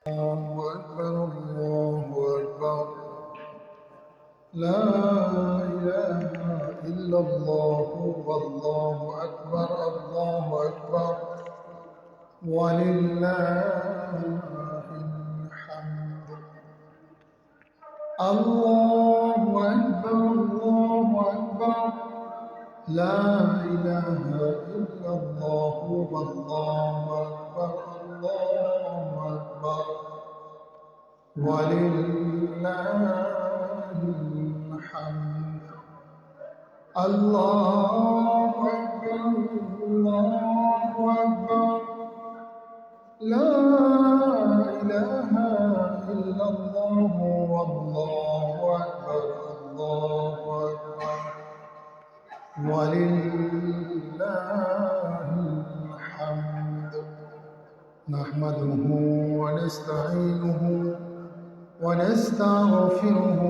الله أكبر الله أكبر لا إله إلا الله والله أكبر الله أكبر ولله الحمد الله أكبر الله أكبر لا إله إلا الله والله أكبر الله أكبر ولله الحمد الله أكبر الله أكبر لا إله إلا الله والله أكبر الله أكبر ولله الحمد نحمده ونستعينه ونستغفره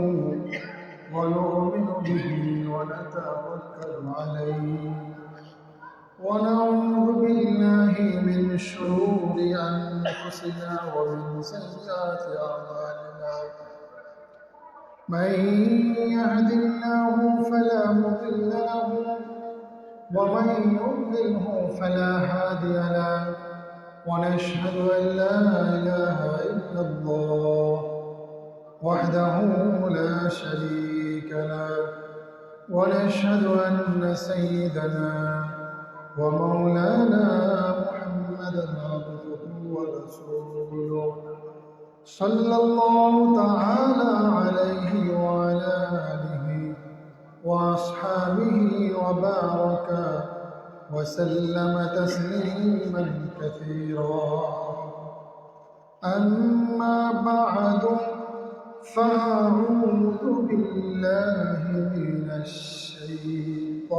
ونؤمن به ونتوكل عليه ونعوذ بالله من شرور أنفسنا ومن سيئات أعمالنا من يهد الله فلا مضل له ومن يضلله فلا هادي له ونشهد أن لا إله إلا الله وحده لا شريك له ونشهد أن سيدنا ومولانا محمدا عبده ورسوله صلى الله تعالى عليه وعلى آله وأصحابه وبارك وسلم تسليما كثيرا أما بعد فأعوذ بالله من الشيطان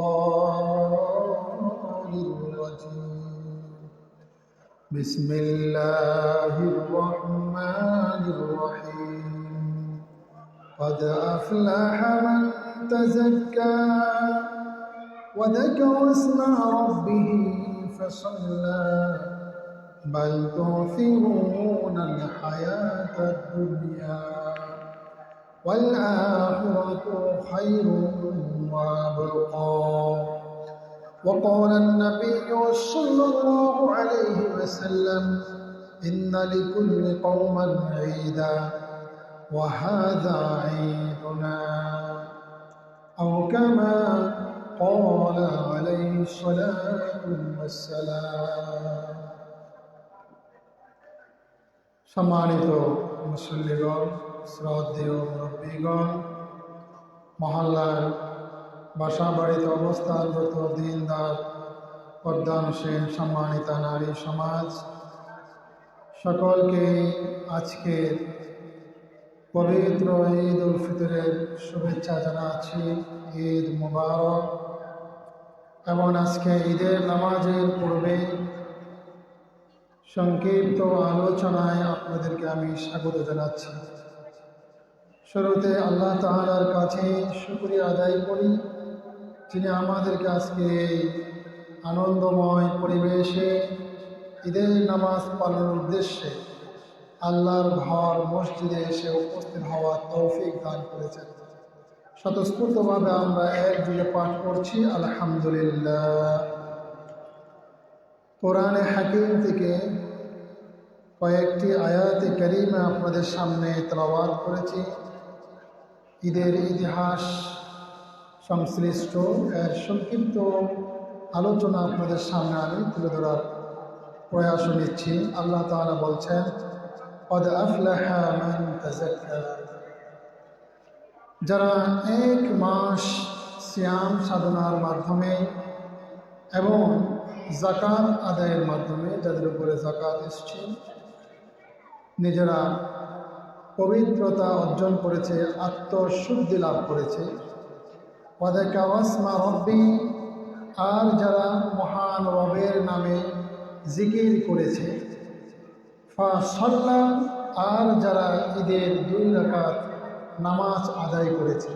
الرجيم بسم الله الرحمن الرحيم قد أفلح من تزكى وذكر اسم ربه فصلى بل تؤثرون الحياة الدنيا والآخرة خير وأبقى وقال النبي صلى الله عليه وسلم إن لكل قوم عيدا وهذا عيدنا أو كما قال عليه الصلاة والسلام সম্মানিত মুসল্লিগণ শ্রদ্ধেয় মুরব্বীগণ মহল্লার বাসা বাড়িতে অবস্থানরত দিনদার পর্দানসীন সম্মানিতা নারী সমাজ সকলকে আজকের পবিত্র ঈদ উল ফিতরের শুভেচ্ছা জানাচ্ছি। ঈদ মুবারক। এবং আজকে ঈদের নামাজের পূর্বে সংক্ষিপ্ত আলোচনায় আপনাদেরকে আমি স্বাগত জানাচ্ছি। শুরুতে আল্লাহ তাআলার কাছে শুকরিয়া আদায় করি, যিনি আমাদেরকে আজকে এই আনন্দময় পরিবেশে ঈদের নামাজ পালনের উদ্দেশ্যে আল্লাহর ঘর মসজিদে এসে উপস্থিত হওয়ার তৌফিক দান করেছেন। স্বতঃস্ফূর্তভাবে আমরা একযোগে পাঠ করছি আলহামদুলিল্লাহ। কোরআনে হাকিম থেকে কয়েকটি আয়াতে কারিমা আপনাদের সামনে তেলাওয়াত করেছি। ঈদের ইতিহাস সংশ্লিষ্ট এর সংক্ষিপ্ত আলোচনা আপনাদের সামনে আমি তুলে ধরার প্রয়াস নিচ্ছি। আল্লাহ তাআলা বলছেন, قد أفلح من تزكى। যারা এক মাস সিয়াম সাধনার মাধ্যমে এবং যাকাত আদায়ের মাধ্যমে, যাদের উপরে যাকাত এসছে, নিজেরা পবিত্রতা অর্জন করেছে, আত্মশুদ্ধি লাভ করেছে। ওয়াযাকারা ইসমা রাব্বি, আর যারা মহান রবের নামে জিকির করেছে। ফাসাল্লা, আর যারা ঈদের 2 রাকাত নামাজ আদায় করেছে।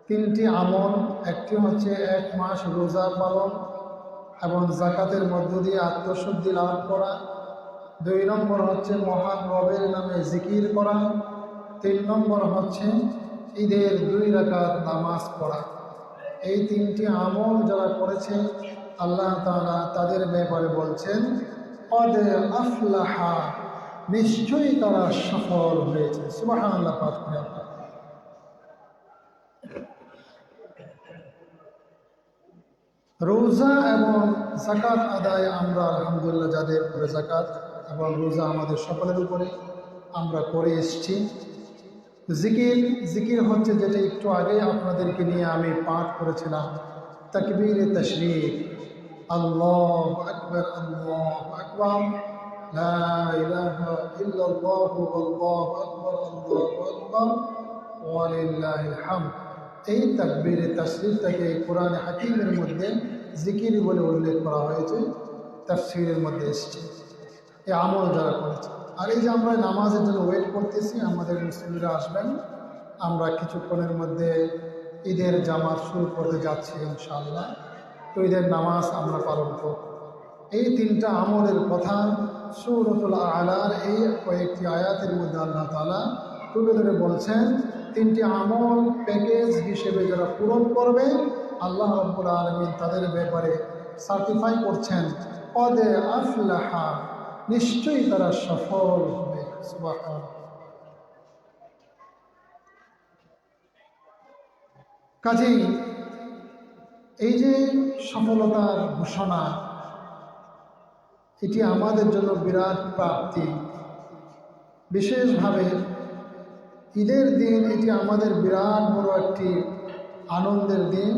তিনটি আমল, একটি হচ্ছে 1 মাস রোজা পালন এবং যাকাতের মধ্য দিয়ে আত্মশুদ্ধি লাভ করা, দুই নম্বর হচ্ছে মহান রবের নামে জিকির করা, তিন নম্বর হচ্ছে ঈদের 2 রাকাত নামাজ পড়া। এই 3টি আমল যারা করেছে আল্লাহ তাআলা তাদের ব্যাপারে বলছেন কদ আফলাহা, নিশ্চয়ই তারা সফল হয়েছে। সুবহানাল্লাহ। পাঠ করে আমরা রোজা এবং যাকাত আদায় আমরা আলহামদুলিল্লাহ যাদের উপরে যাকাত এবং রোজা আমাদের সকলের উপরে আমরা করে এসেছি। জিকির হচ্ছে যেটা একটু আগে আপনাদেরকে নিয়ে আমি পাঠ করেছিলাম, তাকবীরে তাশরীক, আল্লাহু আকবার আল্লাহু আকবার, লা ইলাহা ইল্লাল্লাহু আল্লাহু আকবার আল্লাহু আকবার ওয়া লিল্লাহিল হামদ। এই তাকবীরে তাশরীকটাকে কোরআনে হাকিমের মধ্যে জিকির বলে উল্লেখ করা হয়েছে, তাফসীরের মধ্যে এসেছে। এই আমল যারা করেছে, আর এই যে আমরা নামাজের জন্য ওয়েট করতেছি, আমাদের মুসলিমরা আসবেন, আমরা কিছুক্ষণের মধ্যে ঈদের জামাত শুরু করতে যাচ্ছি ইনশাআল্লাহ। তো ঈদের নামাজ আমরা পালন করব। এই 3টা আমলের কথা সূরাতুল আলার এই কয়েকটি আয়াতের মধ্যে আল্লাহ তাআলা তুলে ধরে বলছেন। 3টি আমল প্যাকেজ হিসেবে যারা পূরণ করবে আল্লাহ রাব্বুল আলামিন তাদের ব্যাপারে সার্টিফাই করছেন কদ আফলাহা, নিশ্চয়ই তারা সফল হবে। সুবহানাল্লাহ। কাজেই এই যে সফলতার ঘোষণা, এটি আমাদের জন্য বিরাট প্রাপ্তি। বিশেষভাবে ঈদের দিন এটি আমাদের বিরাট বড় একটি আনন্দের দিন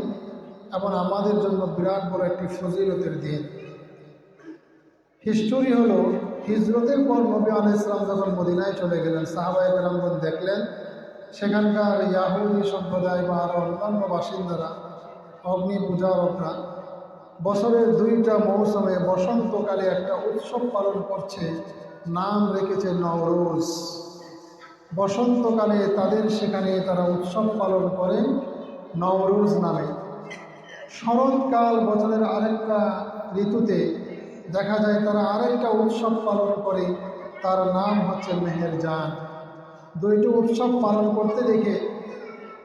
এবং আমাদের জন্য বিরাট বড় একটি ফজিলতের দিন। হিস্টোরি হলো, হিজরতের পর নবী আলাইহিস সালাম যখন মদিনায় চলে গেলেন, সাহাবায়ে কেরামগণ দেখলেন সেখানকার ইয়াহুদি সম্প্রদায় বা আরও অন্যান্য বাসিন্দারা, অগ্নি পূজারকরা বছরের 2টা মৌসুমে বসন্তকালে একটা উৎসব পালন করছে, নাম রেখেছে নওরোজ। বসন্তকালে তাদের সেখানে তারা উৎসব পালন করে নওরোজ নামে। শরৎকাল বছরের আরেকটা ঋতুতে দেখা যায় তারা আরেকটা উৎসব পালন করে, তার নাম হচ্ছে মেহেরজান। 2টি উৎসব পালন করতে দেখে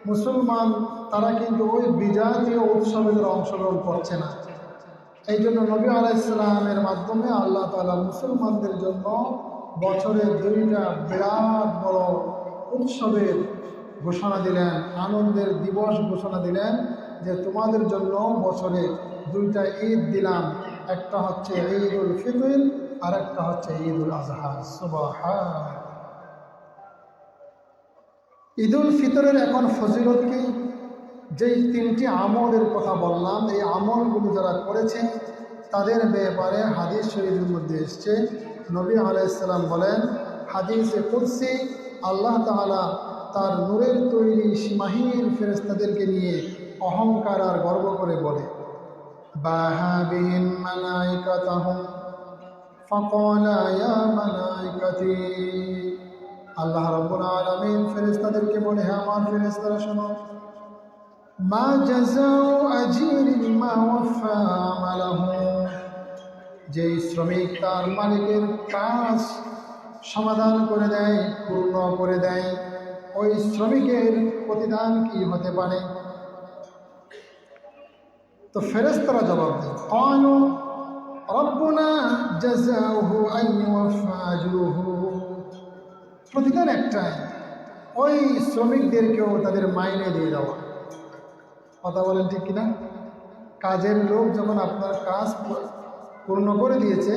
মুসলমান তারা কিন্তু ওই বিজাতীয় উৎসবের অংশগ্রহণ করছে না। এই জন্য নবী আলাইহিস সালামের মাধ্যমে আল্লাহ তাআলা মুসলমানদের জন্য বছরের 2টা বিরাট বড় উৎসবের ঘোষণা দিলেন, আনন্দের দিবস ঘোষণা দিলেন যে তোমাদের জন্য বছরে 2টা ঈদ দিলাম, একটা হচ্ছে ঈদুল ফিতর আর একটা হচ্ছে ঈদুল আজহা। সুবহানাল্লাহ। ঈদুল ফিতরের এখন ফজিলত কি? যেই 3টি আমলের কথা বললাম, এই আমলগুলো যারা করেছে তাদের ব্যাপারে হাদিস শরীফের মধ্যে এসছে। নবী আলাইহিস সালাম বলেন, হাদিসে কুদসি, আল্লাহ তাআলা তার নূরের তৈরি সীমাহীন ফেরেশতাদেরকে নিয়ে অহংকার আর গর্ব করে বলে, বাহা বিহিম মালাইকাতাহুম ফাকালা ইয়া মালাইকাতি। আল্লাহ রাব্বুল আলামিন ফেরেশতাদেরকে বলে, হে আমার ফেরেশতারা শোনো, মা জাযাউ আজরিন মা ওয়াফা আমালাহু, যেই শ্রমিক তার মালিকের কাজ সমাধান করে দেয়, পূর্ণ করে দেয়, ওই শ্রমিকের প্রতিদান কি হতে পারে? তো ফেরেশতারা জবাব দেয়, ক্বালু রব্বুনা জাযাউহু আন ইউওয়াফা আজরুহু, প্রতিদান একটাই, ওই শ্রমিকদেরকেও তাদের মাইনে দিয়ে দেওয়া। কথা বলেন ঠিক কিনা? কাজের লোক যখন আপনার কাজ পূর্ণ করে দিয়েছে,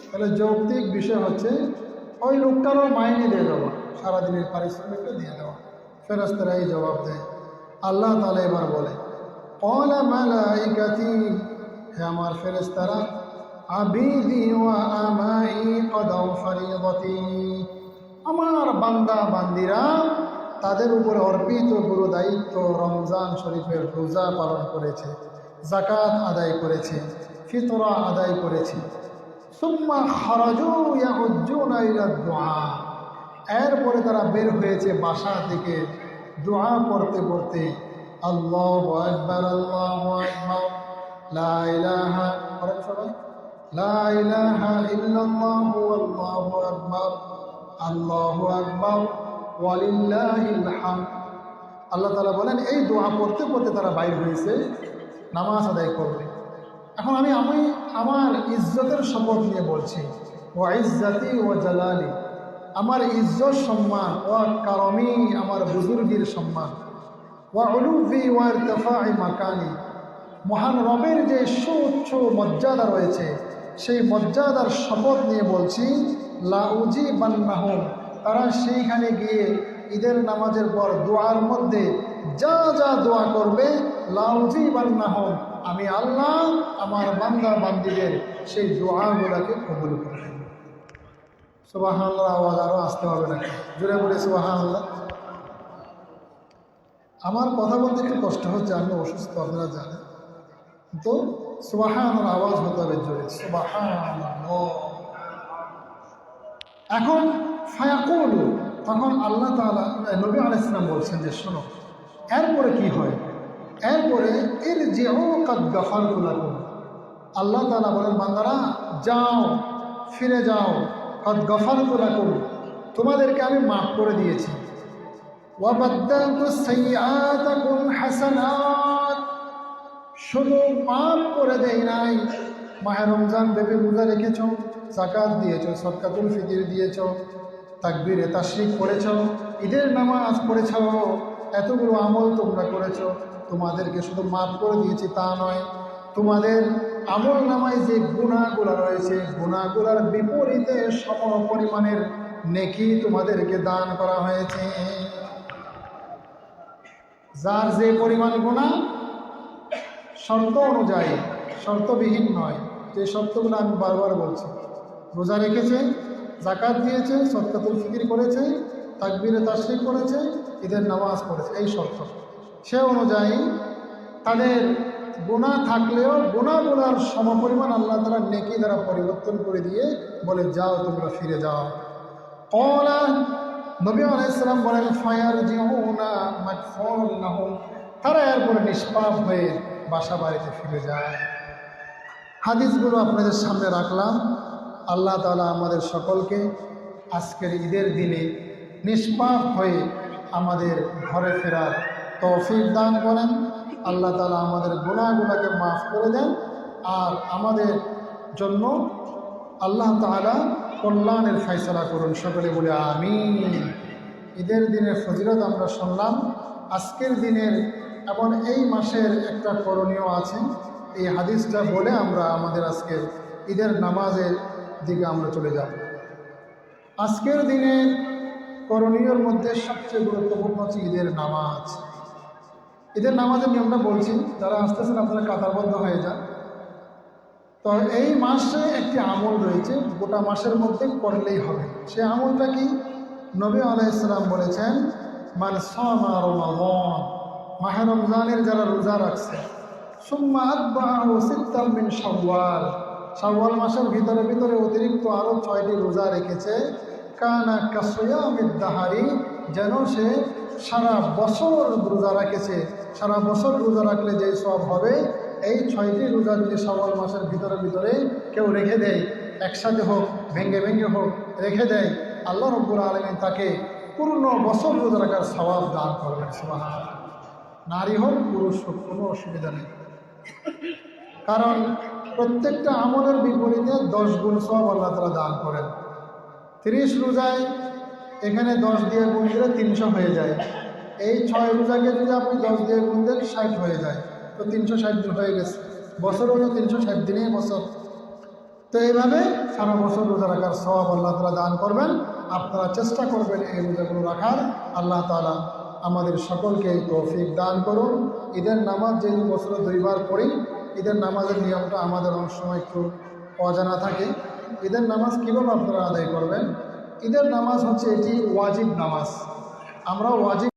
তাহলে যৌক্তিক বিষয় হচ্ছে ওই লোকটারও মাইনে দিয়ে দেওয়া, সারাদিনের পারিশ্রমিকটা দিয়ে দেওয়া। ফেরেশতারা এই জবাব দেয়। আল্লাহ তাআলা এবার বলে, ক্বালা মালাইকাতি, হে আমার ফেরেশতারা, আবিদি ওয়া আমাই কদাউ ফরিয়তি, আমার বান্দা বান্দিরা তাদের উপরে অর্পিত গুরু দায়িত্ব রমজান শরীফের রোজা পালন করেছে, যাকাত আদায় করেছে, ফিতরা আদায় করেছে। সুম্মা খারাজু ইয়াউজ্জুনা ইলা দুআ, এরপরে তারা বের হয়েছে বাসা থেকে দোয়া করতে করতে, আল্লাহু আকবার আল্লাহু আকবার লা ইলাহা, সবাই লা ইলাহা ইল্লাল্লাহু আল্লাহু আকবার, আল্লাহু আকবার, ওয়ালিল্লাহিল হামদ। আল্লাহ তাআলা বলেন এই দোয়া পড়তে পড়তে তারা বাইর হয়েছে নামাজ আদায় করবে। এখন আমি আমার ইজ্জতের শপথ নিয়ে বলছি, ও ইজ্জতি ও জালালি, আমার ইজ্জত সম্মান, ও কারমি আমার বুজুর্গির সম্মান, ওয়া উলুফি ওয়া ইরতিফাই মাকানি, মহান রবের যে সুউচ্চ মর্যাদা রয়েছে সেই মর্যাদার শপথ নিয়ে বলছি, লা উজিবান্নাহুম, তারা সেইখানে গিয়ে ঈদের নামাজের পর দোয়ার মধ্যে যা যা দোয়া করবে, লা উজিবান্নাহুম, আমি আল্লাহ আমার বান্দা বান্দীদের সেই দোয়াগুলোকে কবুল করে। সুবহানাল্লাহ, আওয়াজ আরও আসতে হবে নাকি? জোরে বলে সুবহানাল্লাহ। আমার কথা বলতে একটু কষ্ট হচ্ছে, আমি অসুস্থ, আপনারা জানেন, তো সুবহানাল্লাহ আওয়াজ হতে হবে জোরে, সুবহানাল্লাহ। এখন ফায়াকুলু, তখন আল্লাহ তাআলা নবী আলাইহিস সালাম বলছেন যে শোনো, এরপরে কি হয়? এরপরে ইরজিউ কাদ গাফারতু লাকুম, আল্লাহ তাআলা বলেন বান্দারা যাও, ফিরে যাও, কাদ গাফারতু লাকুম, তোমাদেরকে আমি মাফ করে দিয়েছি। ওয়া বাদদালতু সাইয়্যাতাকুম হাসানাত, শুধু মাফ করে দেই নাই, মাহে রমজান ভেবে রোজা রেখেছ, যাকাত দিয়েছ, সদকাতুল ফিতর দিয়েছ, তাকবীরে তাশরিক পড়েছ, ঈদের নামাজ পড়েছ, এতগুলো আমল তোমরা করেছ, তোমাদেরকে শুধু মাফ করে দিয়েছি তা নয়, তোমাদের আমল নামায় যে গুনাহগুলো রয়েছে গুনাহগুলোর বিপরীতে সম পরিমাণের নেকি তোমাদেরকে দান করা হয়েছে। যার যে পরিমাণ গুনাহ শর্ত অনুযায়ী, শর্তবিহীন নয়, যে শর্তগুলো আমি বারবার বলছি, রোজা রেখেছে, যাকাত দিয়েছে, সদকাতুল ফিতর করেছে, তাকবীরে তাশরিক করেছে, ঈদের নামাজ পড়েছে, এই শর্ত, সে অনুযায়ী তাদের গুনাহ থাকলেও গুনাহগুলোর সমপরিমাণ আল্লাহ তাআলা নেকি দ্বারা পরিবর্তন করে দিয়ে বলে যাও তোমরা ফিরে যাও। ক্বালা, নবী আলাইহিস সালাম বলেন ফায়ারজিউনা মাগফুরুন লাহুম, তারা এরপরে নিষ্পাপ হয়ে বাসা বাড়িতে ফিরে যায়। হাদিসগুলো আপনাদের সামনে রাখলাম। আল্লাহ তাআলা আমাদের সকলকে আজকের ঈদের দিনে নিষ্পাপ হয়ে আমাদের ঘরে ফেরার তৌফিক দান করেন। আল্লাহ তাআলা আমাদের গুনাহগুলোকে মাফ করে দেন আর আমাদের জন্য আল্লাহ তাআলা কল্যাণের ফয়সালা করুন। সকলে বলে আমিন। ঈদের দিনের ফজিলত আমরা শুনলাম। আজকের দিনের এবং এই মাসের একটা করণীয় আছে, এই হাদিসটা বলে আমরা আমাদের আজকের ঈদের নামাজের দিকে আমরা চলে যাব। আজকের দিনের করণীয়র মধ্যে সবচেয়ে গুরুত্বপূর্ণ হচ্ছে ঈদের নামাজ। ঈদের নামাজের নিয়মটা বলছি, যারা আসতেছেন আপনারা কাতারবদ্ধ হয়ে যান। তো এই মাসে একটি আমল রয়েছে, গোটা মাসের মধ্যে করলেই হবে। সে আমলটা কি? নবী আলাইহিস সালাম বলেছেন, মান সামা রমাদান, মাহে রমজানের যারা রোজা রাখছে, সুম্মা আতবাহু সিত্তাম মিন শাওয়াল, শাওয়াল মাসের ভিতরে ভিতরে অতিরিক্ত আরও 6টি রোজা রেখেছে, কানা কাসিয়ামিদ দাহারি, যেন সে সারা বছর রোজা রেখেছে। সারা বছর রোজা রাখলে যে সওয়াব হবে, এই 6টি রোজা যদি শাওয়াল মাসের ভিতরে ভিতরে কেউ রেখে দেয়, একসাথে হোক ভেঙ্গে ভেঙ্গে হোক রেখে দেয়, আল্লাহ রাব্বুল আলামিন তাকে পূর্ণ বছর রোজা রাখার সওয়াব দান করবেন। সুবহানাল্লাহ। নারী হোক পুরুষ হোক, কোনো অসুবিধা নেই, কারণ প্রত্যেকটা আমলের বিপরীতে 10 গুণ সওয়াব আল্লাহ তাআলা দান করেন। 30 রোজায় এখানে 10 দিয়ে গুণ দিলে 300 হয়ে যায়। এই 6 রোজাকে যদি আপনি 10 দিয়ে গুণ দেন 60 হয়ে যায়, তো 360 দিন হয়ে গেছে। বছর হলো 360 দিনেই বছর। তো এইভাবে সারা বছর রোজা রাখার সওয়াব আল্লাহ তাআলা দান করবেন। আপনারা চেষ্টা করবেন এই রোজাগুলো রাখার। আল্লাহ তাআলা আমাদের সকলকে তৌফিক দান করুন। ঈদের নামাজ যেহেতু বছরে 2 বার পড়ি, ঈদের নামাজের নিয়মটা আমাদের অনেক সময় একটু অজানা থাকে। ঈদের নামাজ কীভাবে আপনারা আদায় করবেন? ঈদের নামাজ হচ্ছে এটি ওয়াজিব নামাজ। আমরা ওয়াজিব